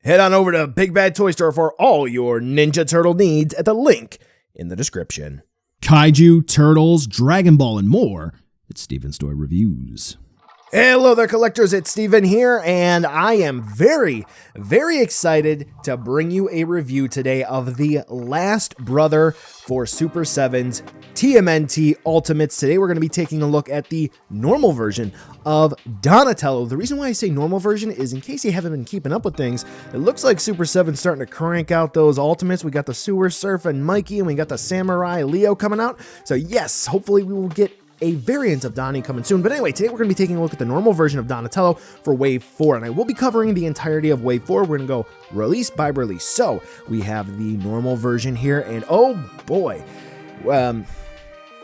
Head on over to Big Bad Toy Store for all your Ninja Turtle needs at the link in the description. Kaiju, turtles, Dragon Ball, and more. It's Steven's Toy Reviews. Hello there, collectors. It's Steven here, and I am very excited to bring you a review today of the last brother for Super7's TMNT Ultimates. Today we're going to be taking a look at the normal version of Donatello. The reason why I say normal version is in case you haven't been keeping up with things, it looks like Super7's starting to crank out those Ultimates. We got the Sewer Surf and Mikey, and we got the Samurai Leo coming out. So yes, hopefully we will get a variant of Donnie coming soon. But anyway, today we're going to be taking a look at the normal version of Donatello for Wave 4, and I will be covering the entirety of Wave 4. We're going to go release by release. So we have the normal version here, and oh boy,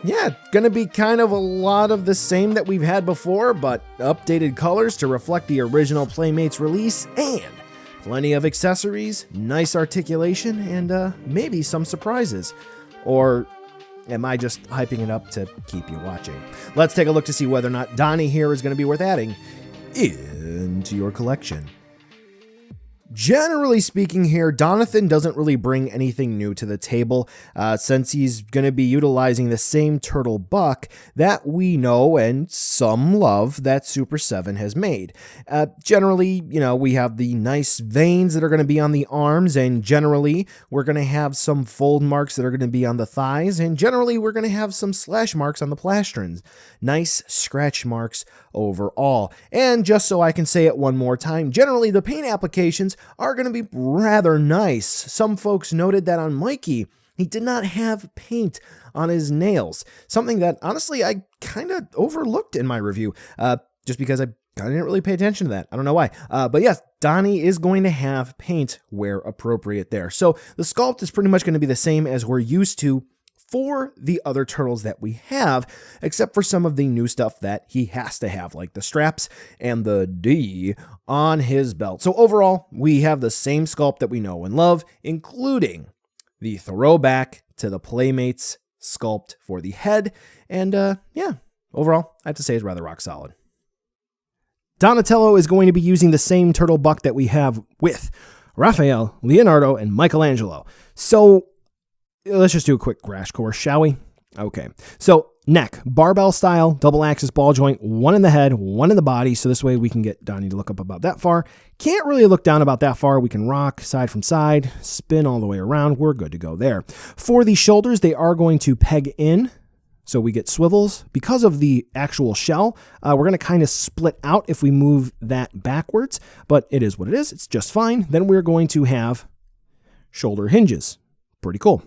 yeah, gonna be kind of a lot of the same that we've had before, but updated colors to reflect the original Playmates release, and plenty of accessories, nice articulation, and maybe some surprises. Or am I just hyping it up to keep you watching? Let's take a look to see whether or not Donnie here is going to be worth adding into your collection. Generally speaking here, Donathan doesn't really bring anything new to the table since he's going to be utilizing the same turtle buck that we know and some love that Super7 has made. Generally, you know, we have the nice veins that are going to be on the arms, and generally we're going to have some fold marks that are going to be on the thighs, and generally we're going to have some slash marks on the plastrons. Nice scratch marks overall. And just so I can say it one more time, generally the paint applications are going to be rather nice. Some folks noted that on Mikey, he did not have paint on his nails, something that honestly I kind of overlooked in my review, just because I didn't really pay attention to that. I don't know why. But yes, Donnie is going to have paint where appropriate there. So the sculpt is pretty much going to be the same as we're used to for the other turtles that we have, except for some of the new stuff that he has to have, like the straps and the D on his belt. So overall, we have the same sculpt that we know and love, including the throwback to the Playmates sculpt for the head. And yeah, overall, I have to say it's rather rock solid. Donatello is going to be using the same turtle buck that we have with Raphael, Leonardo, and Michelangelo. So let's just do a quick crash course, shall we? Okay, so neck, barbell style, double axis ball joint, one in the head, one in the body, so this way we can get Donnie to look up about that far. Can't really look down about that far. We can rock side from side, spin all the way around. We're good to go there. For the shoulders, they are going to peg in, so we get swivels. Because of the actual shell, we're going to kind of split out if we move that backwards, but it is what it is. It's just fine. Then we're going to have shoulder hinges. Pretty cool.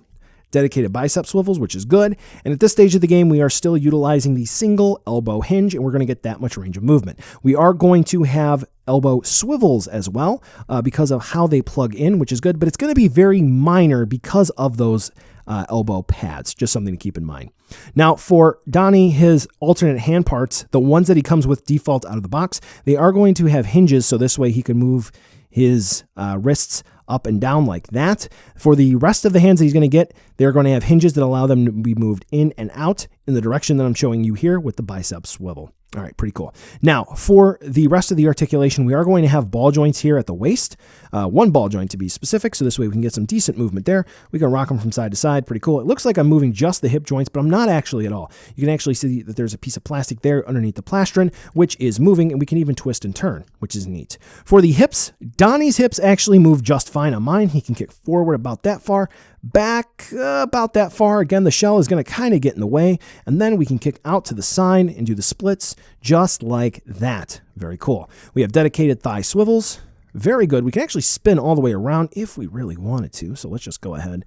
Dedicated bicep swivels, which is good. And at this stage of the game, we are still utilizing the single elbow hinge, and we're going to get that much range of movement. We are going to have elbow swivels as well because of how they plug in, which is good, but it's going to be very minor because of those elbow pads. Just something to keep in mind. Now, for Donnie, his alternate hand parts, the ones that he comes with default out of the box, they are going to have hinges, so this way he can move his wrists up and down like that. For the rest of the hands that he's going to get, they're going to have hinges that allow them to be moved in and out in the direction that I'm showing you here with the bicep swivel. All right, pretty cool. Now, for the rest of the articulation, we are going to have ball joints here at the waist, one ball joint to be specific, so this way we can get some decent movement there. We can rock them from side to side, pretty cool. It looks like I'm moving just the hip joints, but I'm not actually at all. You can actually see that there's a piece of plastic there underneath the plastron, which is moving, and we can even twist and turn, which is neat. For the hips, Donnie's hips actually move just fine on mine. He can kick forward about that far, back about that far. Again, the shell is going to kind of get in the way, and then we can kick out to the side and do the splits just like that. Very cool. We have dedicated thigh swivels. Very good. We can actually spin all the way around if we really wanted to, so let's just go ahead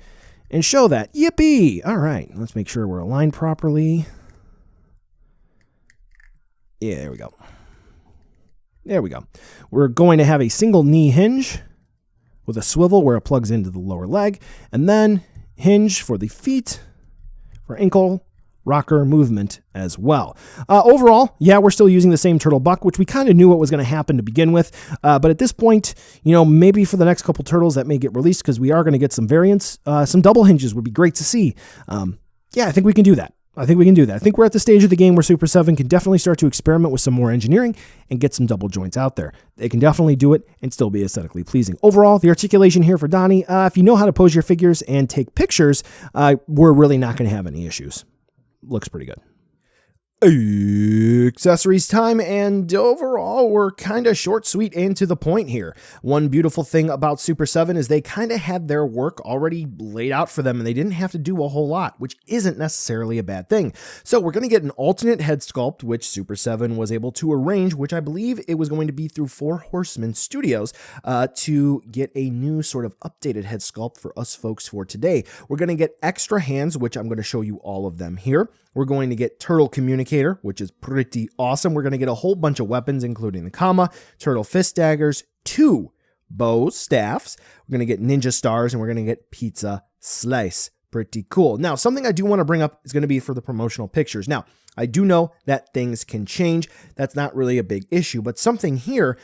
and show that. Yippee! All right, let's make sure we're aligned properly. Yeah, there we go. There we go. We're going to have a single knee hinge with a swivel where it plugs into the lower leg, and then hinge for the feet, for ankle, rocker movement as well. Overall, yeah, we're still using the same turtle buck, which we kind of knew what was going to happen to begin with. But at this point, you know, maybe for the next couple turtles that may get released, because we are going to get some variants, some double hinges would be great to see. Yeah, I think we can do that. I think we can do that. I think we're at the stage of the game where Super 7 can definitely start to experiment with some more engineering and get some double joints out there. They can definitely do it and still be aesthetically pleasing. Overall, the articulation here for Donnie, if you know how to pose your figures and take pictures, we're really not going to have any issues. Looks pretty good. Accessories time, and overall we're kind of short, sweet, and to the point here. One beautiful thing about Super 7 is they kind of had their work already laid out for them and they didn't have to do a whole lot, which isn't necessarily a bad thing. So we're going to get an alternate head sculpt, which Super 7 was able to arrange, which I believe it was going to be through Four Horsemen Studios, to get a new sort of updated head sculpt for us folks for today. We're going to get extra hands, which I'm going to show you all of them here. We're going to get Turtle Communicator, which is pretty awesome. We're going to get a whole bunch of weapons, including the Kama, Turtle Fist Daggers, 2 Bow Staffs. We're going to get Ninja Stars, and we're going to get Pizza Slice. Pretty cool. Now, something I do want to bring up is going to be for the promotional pictures. Now, I do know that things can change. That's not really a big issue, but something here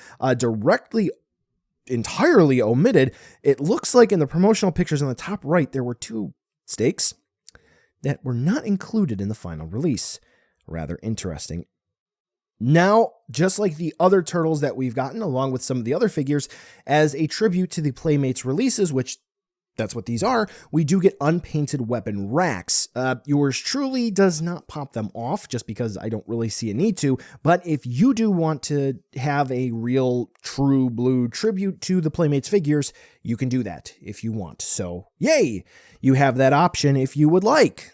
entirely omitted. It looks like in the promotional pictures on the top right, there were 2 stakes that were not included in the final release. Rather interesting. Now, just like the other turtles that we've gotten, along with some of the other figures, as a tribute to the Playmates releases, which that's what these are, we do get unpainted weapon racks. Yours truly does not pop them off, just because I don't really see a need to, but if you do want to have a real true blue tribute to the Playmates figures, you can do that if you want. So, yay! You have that option if you would like.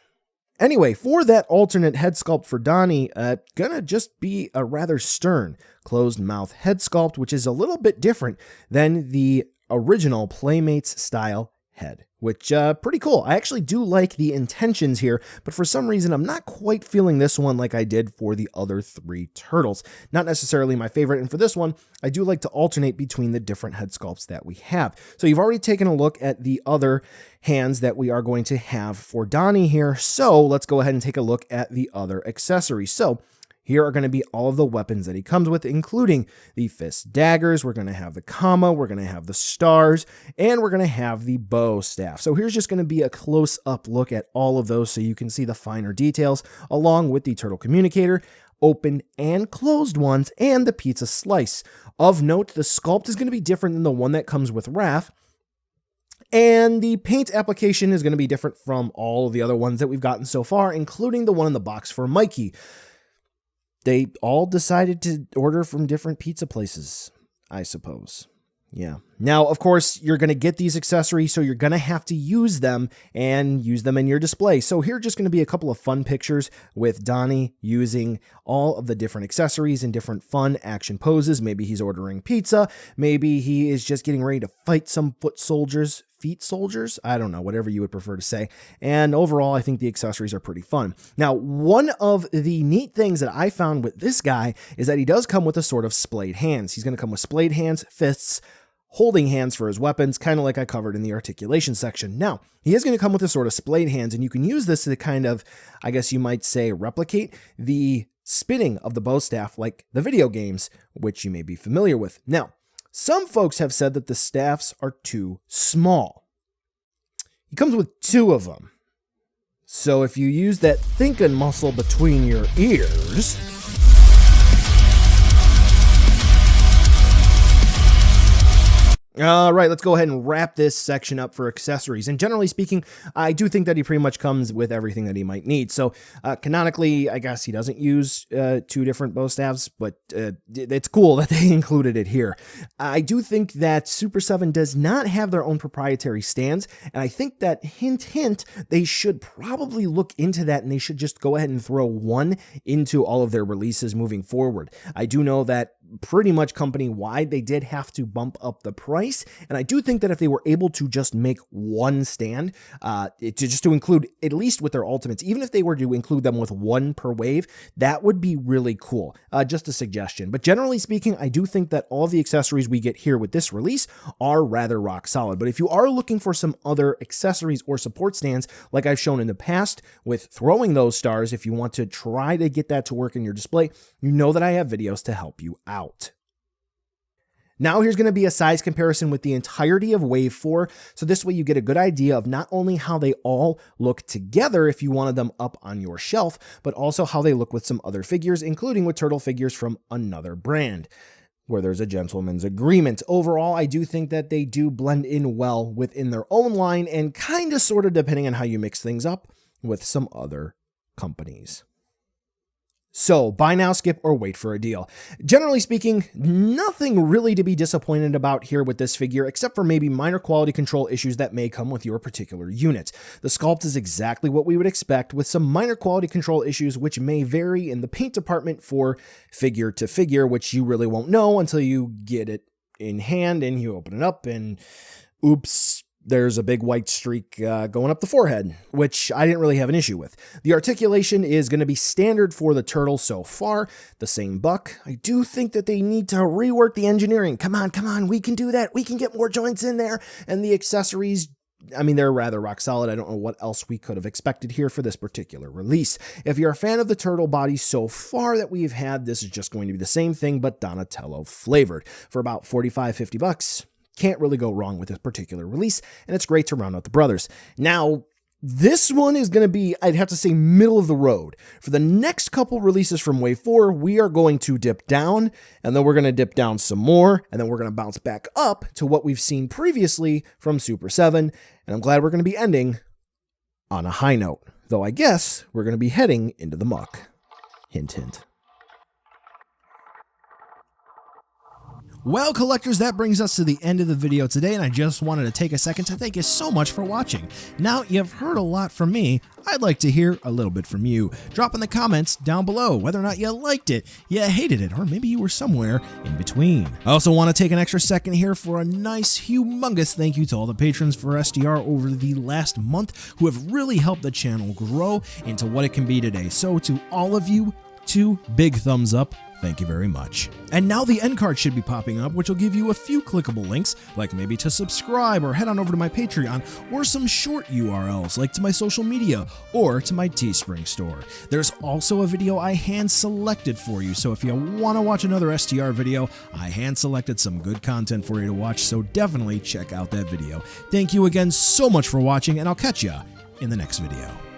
Anyway, for that alternate head sculpt for Donnie, gonna just be a rather stern closed mouth head sculpt, which is a little bit different than the original Playmates style head, which pretty cool. I actually do like the intentions here, but for some reason I'm not quite feeling this one like I did for the other 3 turtles. Not necessarily my favorite, and for this one I do like to alternate between the different head sculpts that we have. So you've already taken a look at the other hands that we are going to have for Donnie here, so let's go ahead and take a look at the other accessories. So here are going to be all of the weapons that he comes with, including the fist daggers. We're going to have the Kama, we're going to have the stars, and we're going to have the bow staff. So here's just going to be a close-up look at all of those so you can see the finer details, along with the Turtle Communicator, open and closed ones, and the pizza slice. Of note, the sculpt is going to be different than the one that comes with Raph, and the paint application is going to be different from all of the other ones that we've gotten so far, including the one in the box for Mikey. They all decided to order from different pizza places, I suppose. Yeah. Now, of course, you're going to get these accessories, so you're going to have to use them and use them in your display. So here are just going to be a couple of fun pictures with Donnie using all of the different accessories and different fun action poses. Maybe he's ordering pizza. Maybe he is just getting ready to fight some feet soldiers. I don't know, whatever you would prefer to say. And overall, I think the accessories are pretty fun. Now, one of the neat things that I found with this guy is that he does come with a sort of splayed hands. He's going to come with splayed hands, fists, holding hands for his weapons, kind of like I covered in the articulation section. Now, he is going to come with a sort of splayed hands, and you can use this to kind of, I guess you might say, replicate the spinning of the bow staff like the video games, which you may be familiar with. Now, some folks have said that the staffs are too small. He comes with 2 of them. So if you use that thinking muscle between your ears, all right, let's go ahead and wrap this section up for accessories. And generally speaking, I do think that he pretty much comes with everything that he might need. So canonically, I guess he doesn't use 2 different bow staffs, but it's cool that they included it here. I do think that Super 7 does not have their own proprietary stands, and I think that hint, they should probably look into that, and they should just go ahead and throw one into all of their releases moving forward. I do know that pretty much company-wide, they did have to bump up the price, and I do think that if they were able to just make one stand, to include, at least with their ultimates, even if they were to include them with 1 per wave, that would be really cool. Just a suggestion. But generally speaking, I do think that all the accessories we get here with this release are rather rock solid. But if you are looking for some other accessories or support stands, like I've shown in the past with throwing those stars, if you want to try to get that to work in your display, you know that I have videos to help you out. Now here's going to be a size comparison with the entirety of Wave 4, so this way you get a good idea of not only how they all look together if you wanted them up on your shelf, but also how they look with some other figures, including with turtle figures from another brand, where there's a gentleman's agreement. Overall, I do think that they do blend in well within their own line and kind of sort of depending on how you mix things up with some other companies. So, buy now, skip, or wait for a deal. Generally speaking, nothing really to be disappointed about here with this figure, except for maybe minor quality control issues that may come with your particular unit. The sculpt is exactly what we would expect, with some minor quality control issues which may vary in the paint department for figure to figure, which you really won't know until you get it in hand and you open it up and oops, there's a big white streak going up the forehead, which I didn't really have an issue with. The articulation is going to be standard for the turtle so far, the same buck. I do think that they need to rework the engineering. Come on, we can do that. We can get more joints in there. And the accessories, I mean, they're rather rock solid. I don't know what else we could have expected here for this particular release. If you're a fan of the turtle body so far that we've had, this is just going to be the same thing, but Donatello flavored for about $45-50. Can't really go wrong with this particular release, and it's great to round out the brothers. Now, this one is going to be, I'd have to say, middle of the road. For the next couple releases from Wave 4, we are going to dip down, and then we're going to dip down some more, and then we're going to bounce back up to what we've seen previously from Super 7, and I'm glad we're going to be ending on a high note, though I guess we're going to be heading into the muck. Hint, hint. Well, collectors, that brings us to the end of the video today, and I just wanted to take a second to thank you so much for watching. Now, you've heard a lot from me. I'd like to hear a little bit from you. Drop in the comments down below whether or not you liked it, you hated it, or maybe you were somewhere in between. I also want to take an extra second here for a nice, humongous thank you to all the patrons for SDR over the last month who have really helped the channel grow into what it can be today. So to all of you, 2 big thumbs up. Thank you very much. And now the end card should be popping up, which will give you a few clickable links, like maybe to subscribe or head on over to my Patreon, or some short URLs like to my social media or to my Teespring store. There's also a video I hand selected for you, so if you want to watch another STR video, I hand selected some good content for you to watch, so definitely check out that video. Thank you again so much for watching, and I'll catch ya in the next video.